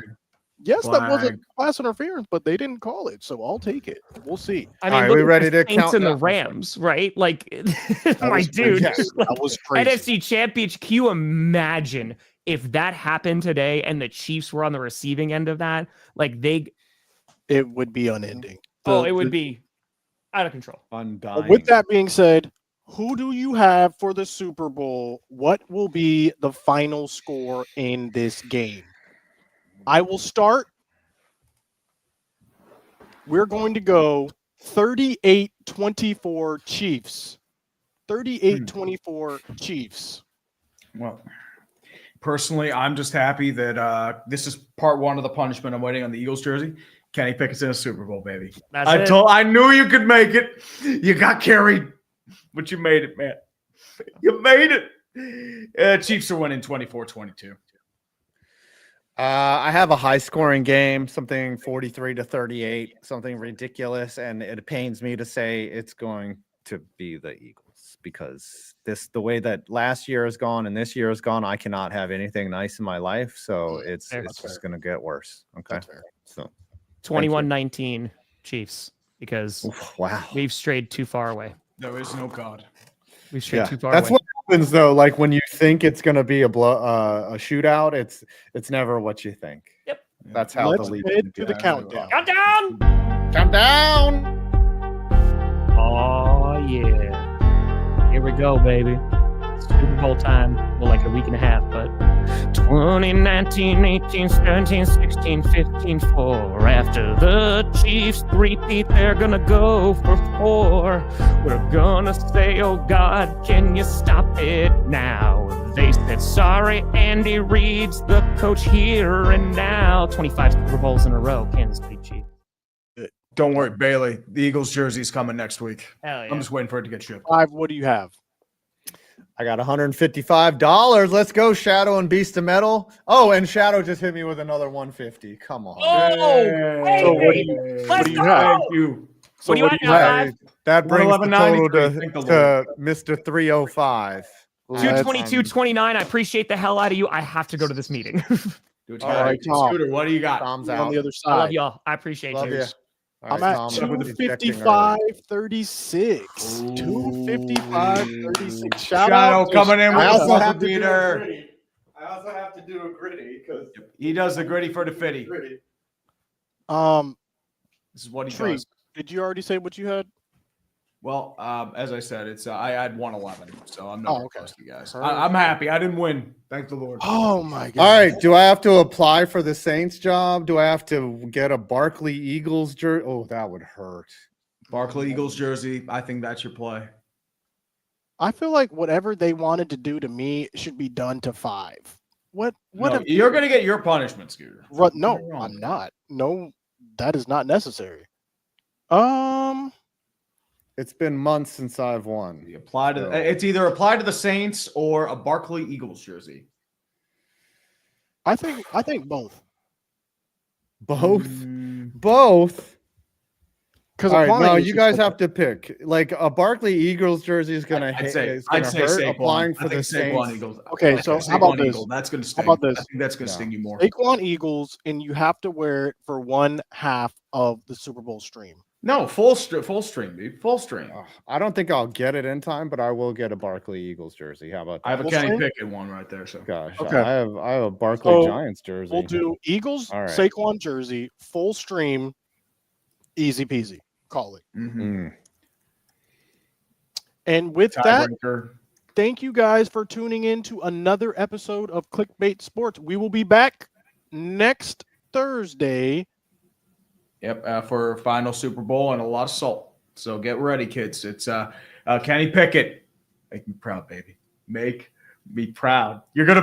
Yes, that wasn't pass interference, but they didn't call it, so I'll take it. We'll see. I mean, we ready to Saints count and the Rams, right? Like, my dude, that was crazy. NFC Championship. Can you imagine if that happened today and the Chiefs were on the receiving end of that? Like it would be unending. It would be out of control. Undying. With that being said, who do you have for the Super Bowl? What will be the final score in this game? I will start. We're going to go 38-24 Chiefs. 38-24 Chiefs. Well, personally, I'm just happy that this is part one of the punishment. I'm waiting on the Eagles jersey. Kenny Pickett's in a Super Bowl, baby. I knew you could make it. You got carried, but you made it, man. You made it. Chiefs are winning 24-22. I have a high-scoring game, something 43-38, something ridiculous, and it pains me to say it's going to be the Eagles because the way that last year has gone and this year has gone, I cannot have anything nice in my life, so it's just going to get worse. Okay, so 21-19 Chiefs because we've strayed too far away. There is no God. We've strayed too far That's away. what happens though. Like when you think it's going to be a shootout, it's never what you think. Yep. That's how Let's the league head to the countdown. Countdown. Oh yeah. Here we go, baby. Super Bowl time. Well, like a week and a half, but 2019, 18, 17, 16, 15, 4. After the Chiefs three-peat, they're gonna go for 4. We're gonna say, oh God, can you stop it now? They said, sorry, Andy Reid's the coach here and now. 25 Super Bowls in a row, Kansas City Chiefs. Don't worry, Bailey. The Eagles jersey's coming next week. Hell yeah. I'm just waiting for it to get shipped. 5, what do you have? I got $155. Let's go, Shadow and Beast of Metal. Oh, and Shadow just hit me with another 150. Come on. So what do you have? Thank you. So what do you have? That brings the total 111.93. to Mr. 305. 222.29. I appreciate the hell out of you. I have to go to this meeting. All right, right, Tom. Scooter, what do you got? Tom's On out. the other I love side. y'all. I appreciate Love you. you. All I'm right, at Tom, 255.36. 255.36. Shout Shadow out to coming in with I a also have to buzzer do a beater. gritty. I also have to do a gritty because He does the gritty for the fitty. This is what he Tree, does. did you already say what you had? Well, as I said, it's I had 111, so I'm not okay. close to you guys. I'm happy. I didn't win. Thank the Lord. Oh my god. All right, do I have to apply for the Saints job? Do I have to get a Barkley Eagles jersey? Oh, that would hurt. Barkley Eagles jersey. I think that's your play. I feel like whatever they wanted to do to me should be done to 5. What No, you're going to get your punishment, Scooter. No, I'm not. No, that is not necessary. It's been months since I've won. You apply to it's either apply to the Saints or a Barkley Eagles jersey. I think both. Both? Both? Because All right, no, you guys have to pick. Like a Barkley Eagles jersey is going to I'd say hurt. Saquon. Applying for I think the Saquon Saints. Eagles. Okay, so how about this? Eagle. That's going to sting. How about this? I think that's going to sting you more. Saquon Eagles, and you have to wear it for 1/2 of the Super Bowl stream. No, full stream, dude. Full stream. I don't think I'll get it in time, but I will get a Barkley Eagles jersey. How about that? I have a Full Kenny stream? Pickett one right there. So Gosh, Okay. I have a Barkley So, Giants jersey. We'll do Eagles, All right. Saquon jersey, full stream, easy peasy. Call it. And with that, Tiebreaker. thank you guys for tuning in to another episode of Clickbait Sports. We will be back next Thursday Yep, for final Super Bowl and a lot of salt. So get ready, kids. It's Kenny Pickett. Make me proud, baby. Make me proud. You're gonna